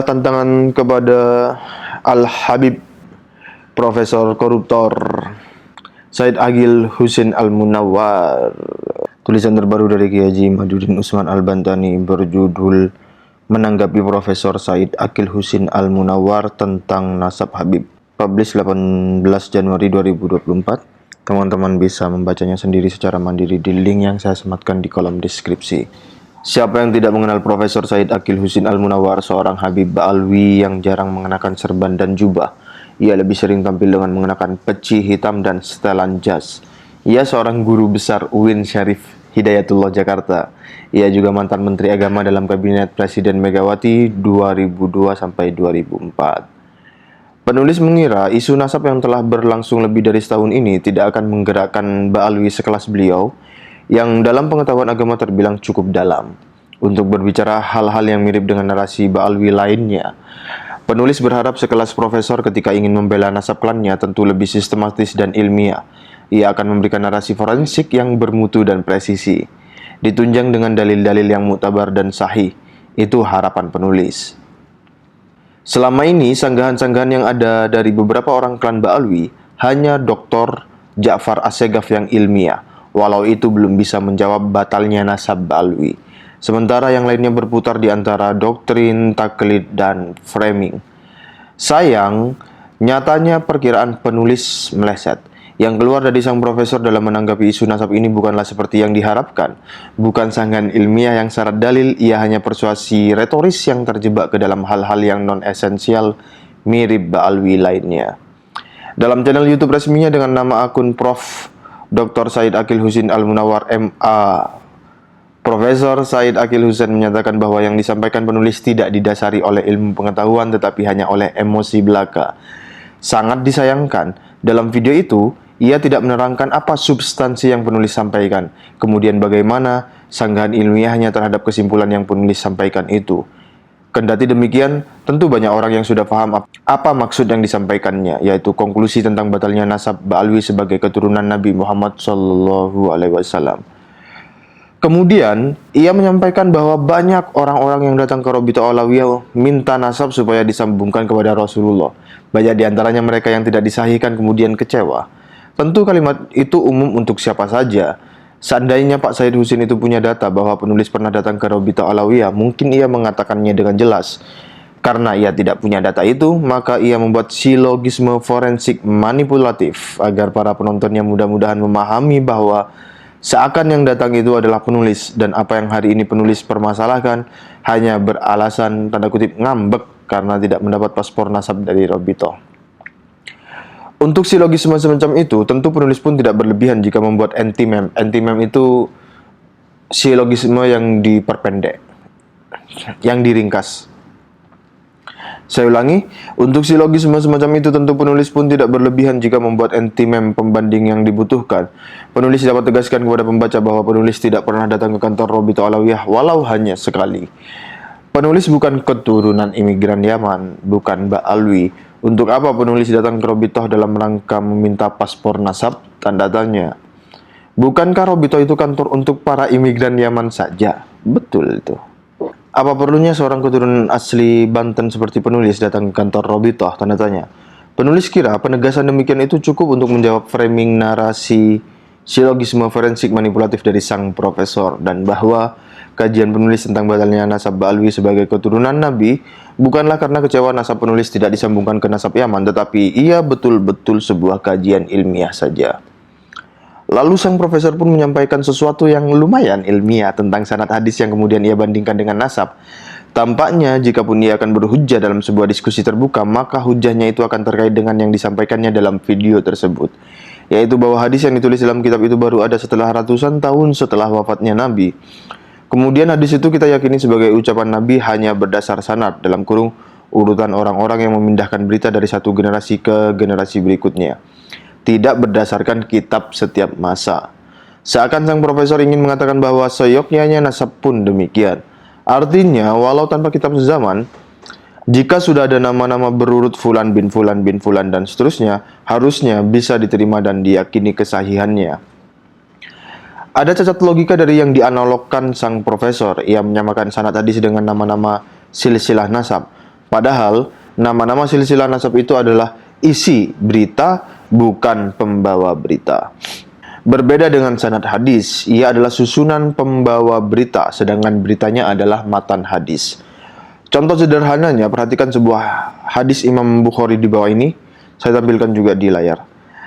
Tantangan kepada Al-Habib Profesor Koruptor Said Aqil Husin Al-Munawwar. Tulisan terbaru dari Kiai Haji Maduddin Usman Al-Bantani berjudul Menanggapi Profesor Said Aqil Husin Al-Munawwar tentang Nasab Habib. Publish 18 Januari 2024. Teman-teman bisa membacanya sendiri secara mandiri di link yang saya sematkan di kolom deskripsi. Siapa yang tidak mengenal Profesor Said Aqil Husin Al-Munawwar, seorang Habib Ba'alwi yang jarang mengenakan serban dan jubah. Ia lebih sering tampil dengan mengenakan peci hitam dan setelan jas. Ia seorang guru besar UIN Syarif Hidayatullah Jakarta. Ia juga mantan Menteri Agama dalam Kabinet Presiden Megawati 2002-2004. Penulis mengira isu nasab yang telah berlangsung lebih dari setahun ini tidak akan menggerakkan Ba'alwi sekelas beliau, yang dalam pengetahuan agama terbilang cukup dalam, untuk berbicara hal-hal yang mirip dengan narasi Ba'alwi lainnya. Penulis berharap sekelas profesor ketika ingin membela nasab klannya tentu lebih sistematis dan ilmiah. Ia akan memberikan narasi forensik yang bermutu dan presisi, ditunjang dengan dalil-dalil yang muktabar dan sahih. Itu harapan penulis. Selama ini, sanggahan-sanggahan yang ada dari beberapa orang klan Ba'alwi hanya Dr. Ja'far Assegaf yang ilmiah, walau itu belum bisa menjawab batalnya nasab Ba'alwi. Sementara yang lainnya berputar di antara doktrin, taklid, dan framing. Sayang, nyatanya perkiraan penulis meleset. Yang keluar dari sang profesor dalam menanggapi isu nasab ini bukanlah seperti yang diharapkan. Bukan sanggahan ilmiah yang syarat dalil, ia hanya persuasi retoris yang terjebak ke dalam hal-hal yang non-esensial mirip Ba'alwi lainnya. Dalam channel YouTube resminya dengan nama akun Prof. Dr. Said Aqil Husin Al-Munawwar MA, Profesor Said Aqil Husin menyatakan bahwa yang disampaikan penulis tidak didasari oleh ilmu pengetahuan tetapi hanya oleh emosi belaka. Sangat disayangkan, dalam video itu ia tidak menerangkan apa substansi yang penulis sampaikan, kemudian bagaimana sanggahan ilmiahnya terhadap kesimpulan yang penulis sampaikan itu. Kendati demikian, tentu banyak orang yang sudah paham apa maksud yang disampaikannya, yaitu konklusi tentang batalnya nasab Ba'alwi sebagai keturunan Nabi Muhammad SAW. Kemudian, ia menyampaikan bahwa banyak orang-orang yang datang ke Robito Alawiyah minta nasab supaya disambungkan kepada Rasulullah. Banyak di antaranya mereka yang tidak disahihkan kemudian kecewa. Tentu kalimat itu umum untuk siapa saja. Seandainya Pak Said Husin itu punya data bahwa penulis pernah datang ke Robito Alawiyah, mungkin ia mengatakannya dengan jelas. Karena ia tidak punya data itu, maka ia membuat silogisme forensik manipulatif agar para penontonnya mudah-mudahan memahami bahwa seakan yang datang itu adalah penulis, dan apa yang hari ini penulis permasalahkan hanya beralasan tanda kutip ngambek karena tidak mendapat paspor nasab dari Robito. Untuk silogisme semacam itu, tentu penulis pun tidak berlebihan jika membuat anti-mem. Anti-mem itu silogisme yang diperpendek, yang diringkas. Saya ulangi, untuk silogisme semacam itu tentu penulis pun tidak berlebihan jika membuat anti-mem pembanding yang dibutuhkan. Penulis dapat tegaskan kepada pembaca bahwa penulis tidak pernah datang ke kantor Robito Alawiyah walau hanya sekali. Penulis bukan keturunan imigran Yaman, bukan Ba'alwi. Untuk apa penulis datang ke Robitoh dalam rangka meminta paspor nasab? Tanda tanya. Bukankah Robitoh itu kantor untuk para imigran Yaman saja? Betul itu. Apa perlunya seorang keturunan asli Banten seperti penulis datang ke kantor Robitoh? Tanda tanya. Penulis kira penegasan demikian itu cukup untuk menjawab framing narasi silogisme forensik manipulatif dari sang profesor, dan bahwa kajian penulis tentang batalnya nasab Ba'alwi sebagai keturunan Nabi bukanlah karena kecewa nasab penulis tidak disambungkan ke nasab Yaman, tetapi ia betul-betul sebuah kajian ilmiah saja. Lalu sang profesor pun menyampaikan sesuatu yang lumayan ilmiah tentang sanad hadis yang kemudian ia bandingkan dengan nasab. Tampaknya jikapun ia akan berhujjah dalam sebuah diskusi terbuka, maka hujahnya itu akan terkait dengan yang disampaikannya dalam video tersebut, yaitu bahwa hadis yang ditulis dalam kitab itu baru ada setelah ratusan tahun setelah wafatnya Nabi. Kemudian hadis itu kita yakini sebagai ucapan Nabi hanya berdasar sanad, dalam kurung urutan orang-orang yang memindahkan berita dari satu generasi ke generasi berikutnya, tidak berdasarkan kitab setiap masa. Seakan sang profesor ingin mengatakan bahwa seyogyanya nasab pun demikian. Artinya, walau tanpa kitab sezaman, jika sudah ada nama-nama berurut Fulan bin Fulan bin Fulan dan seterusnya, harusnya bisa diterima dan diyakini kesahihannya. Ada cacat logika dari yang dianalogkan sang profesor. Ia menyamakan sanad hadis dengan nama-nama silsilah nasab. Padahal nama-nama silsilah nasab itu adalah isi berita, bukan pembawa berita. Berbeda dengan sanad hadis, ia adalah susunan pembawa berita, sedangkan beritanya adalah matan hadis. Contoh sederhananya, perhatikan sebuah hadis Imam Bukhari di bawah ini. Saya tampilkan juga di layar.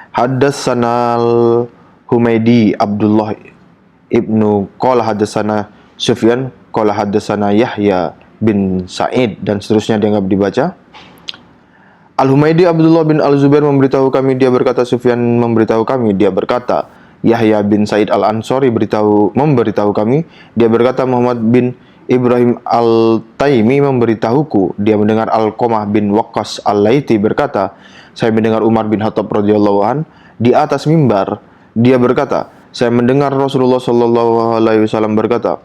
Haddatsanal Humaydi Abdullah ibnu qala haddatsana Sufyan qala haddatsana Yahya bin Sa'id, dan seterusnya dianggap dibaca. Al-Humaydi Abdullah bin Al-Zubair memberitahu kami, dia berkata. Sufyan memberitahu kami, dia berkata. Yahya bin Sa'id Al-Ansari memberitahu kami, dia berkata. Muhammad bin Ibrahim Al-Taimi memberitahuku, dia mendengar Alqamah bin Waqqas Al-Laiti berkata, saya mendengar Umar bin Khattab radhiyallahu an di atas mimbar, dia berkata, saya mendengar Rasulullah sallallahu alaihi wasallam berkata,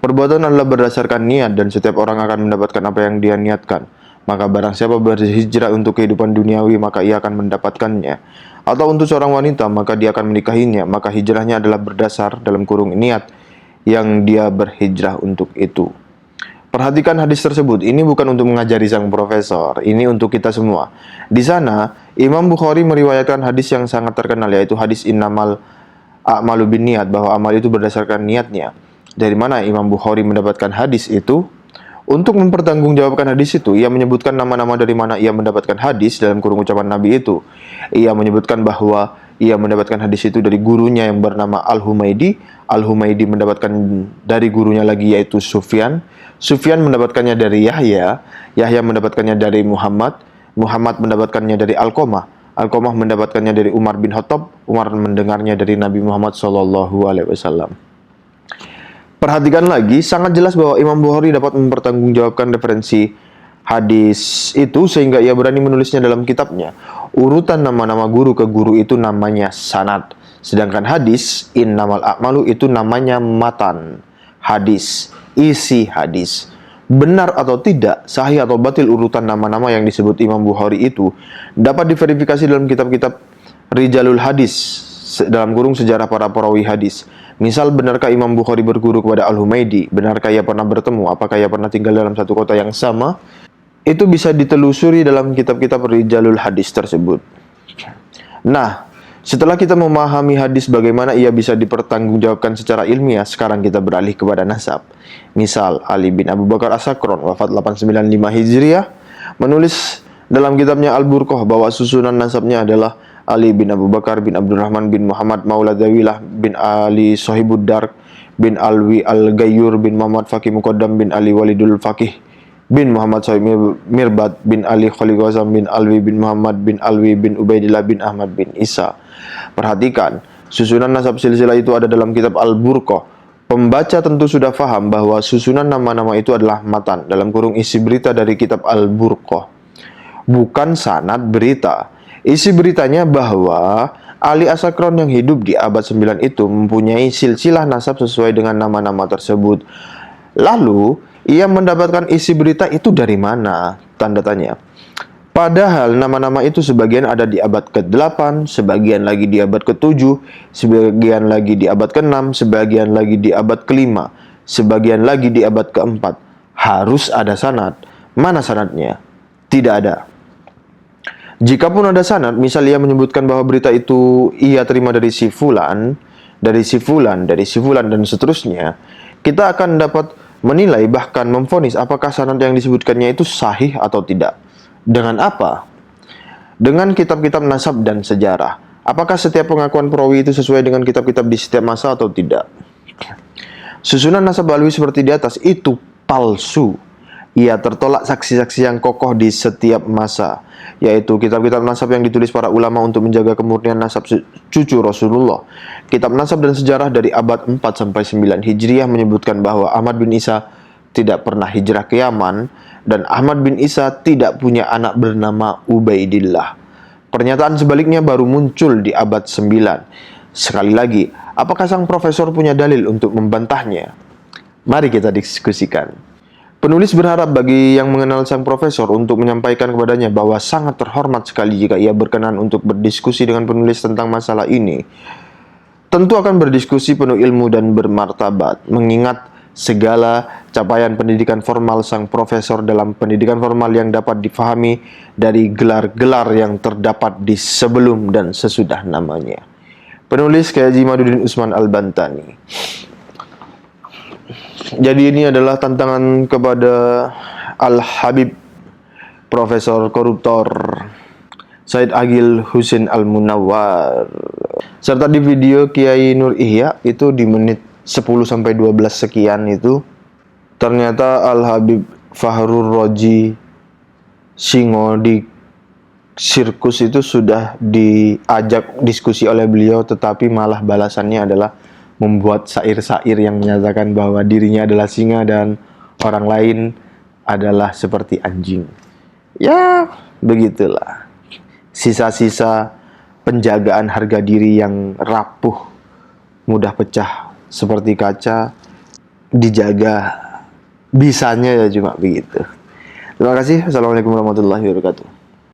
perbuatan adalah berdasarkan niat, dan setiap orang akan mendapatkan apa yang dia niatkan. Maka barang siapa berhijrah untuk kehidupan duniawi, maka ia akan mendapatkannya. Atau untuk seorang wanita, maka dia akan menikahinya. Maka hijrahnya adalah berdasar dalam kurung niat yang dia berhijrah untuk itu. Perhatikan hadis tersebut. Ini bukan untuk mengajari sang profesor, ini untuk kita semua. Di sana, Imam Bukhari meriwayatkan hadis yang sangat terkenal, yaitu hadis innamal a'malu bin niat, bahwa amal itu berdasarkan niatnya. Dari mana Imam Bukhari mendapatkan hadis itu? Untuk mempertanggungjawabkan hadis itu, ia menyebutkan nama-nama dari mana ia mendapatkan hadis dalam kurung ucapan Nabi itu. Ia menyebutkan bahwa ia mendapatkan hadis itu dari gurunya yang bernama Al-Humaydi. Al-Humaydi mendapatkan dari gurunya lagi, yaitu Sufyan. Sufyan mendapatkannya dari Yahya. Yahya mendapatkannya dari Muhammad. Muhammad mendapatkannya dari Alqamah. Alqamah mendapatkannya dari Umar bin Khattab. Umar mendengarnya dari Nabi Muhammad SAW. Perhatikan lagi, sangat jelas bahwa Imam Bukhari dapat mempertanggungjawabkan referensi hadis itu sehingga ia berani menulisnya dalam kitabnya. Urutan nama-nama guru ke guru itu namanya sanad. Sedangkan hadis, innamal a'malu, itu namanya matan. Hadis, isi hadis. Benar atau tidak, sahih atau batil urutan nama-nama yang disebut Imam Bukhari itu dapat diverifikasi dalam kitab-kitab Rijalul Hadis, dalam kurung sejarah para perawi hadis. Misal, benarkah Imam Bukhari berguru kepada Al-Humaydi? Benarkah ia pernah bertemu? Apakah ia pernah tinggal dalam satu kota yang sama? Itu bisa ditelusuri dalam kitab-kitab Rijalul Hadis tersebut. Nah, setelah kita memahami hadis bagaimana ia bisa dipertanggungjawabkan secara ilmiah, sekarang kita beralih kepada nasab. Misal, Ali bin Abu Bakar As-Sakron, wafat 895 Hijriah, menulis dalam kitabnya Al-Burqah bahwa susunan nasabnya adalah Ali bin Abu Bakar bin Abdurrahman bin Muhammad Maula Dawilah bin Ali Sohibud Dark bin Alwi Al-Gayyur bin Muhammad Faqih Muqaddam bin Ali Walidul Faqih bin Muhammad Sohib Mirbat bin Ali Khalil Ghazam bin Alwi bin Muhammad bin Alwi bin Ubaidillah bin Ahmad bin Isa. Perhatikan, susunan nasab silsilah itu ada dalam kitab Al-Burqah. Pembaca tentu sudah faham bahwa susunan nama-nama itu adalah matan, dalam kurung isi berita dari kitab Al-Burqah, bukan sanad berita. Isi beritanya bahwa Ali As-Sakron yang hidup di abad 9 itu mempunyai silsilah nasab sesuai dengan nama-nama tersebut. Lalu, ia mendapatkan isi berita itu dari mana? Tanda tanya. Padahal nama-nama itu sebagian ada di abad ke-8, sebagian lagi di abad ke-7, sebagian lagi di abad ke-6, sebagian lagi di abad ke-5, sebagian lagi di abad ke-4. Harus ada sanad. Mana sanadnya? Tidak ada. Jikapun ada sanad, misal ia menyebutkan bahwa berita itu ia terima dari si fulan, dari si fulan, dari si fulan, dan seterusnya, kita akan dapat menilai bahkan memvonis apakah sanad yang disebutkannya itu sahih atau tidak. Dengan apa? Dengan kitab-kitab nasab dan sejarah. Apakah setiap pengakuan perawi itu sesuai dengan kitab-kitab di setiap masa atau tidak? Susunan nasab alwi seperti di atas itu palsu. Ia tertolak saksi-saksi yang kokoh di setiap masa, yaitu kitab-kitab nasab yang ditulis para ulama untuk menjaga kemurnian nasab cucu Rasulullah. Kitab nasab dan sejarah dari abad 4-9 Hijriah menyebutkan bahwa Ahmad bin Isa tidak pernah hijrah ke Yaman, dan Ahmad bin Isa tidak punya anak bernama Ubaidillah. Pernyataan sebaliknya baru muncul di abad 9. Sekali lagi, apakah sang profesor punya dalil untuk membantahnya? Mari kita diskusikan. Penulis berharap bagi yang mengenal sang profesor untuk menyampaikan kepadanya bahwa sangat terhormat sekali jika ia berkenan untuk berdiskusi dengan penulis tentang masalah ini. Tentu akan berdiskusi penuh ilmu dan bermartabat, mengingat segala capaian pendidikan formal sang profesor dalam pendidikan formal yang dapat difahami dari gelar-gelar yang terdapat di sebelum dan sesudah namanya. Penulis Kyai Haji Madudin Usman Al-Bantani. Jadi ini adalah tantangan kepada Al-Habib Profesor Koruptor Said Agil Husin Al-Munawwar. Serta di video Kiai Nur Ihya itu di menit 10 sampai 12 sekian itu ternyata Al-Habib Fahrur Roji Singo di sirkus itu sudah diajak diskusi oleh beliau, tetapi malah balasannya adalah membuat syair-syair yang menyatakan bahwa dirinya adalah singa dan orang lain adalah seperti anjing. Ya, begitulah. Sisa-sisa penjagaan harga diri yang rapuh, mudah pecah seperti kaca, dijaga bisanya ya cuma begitu. Terima kasih. Assalamualaikum warahmatullahi wabarakatuh.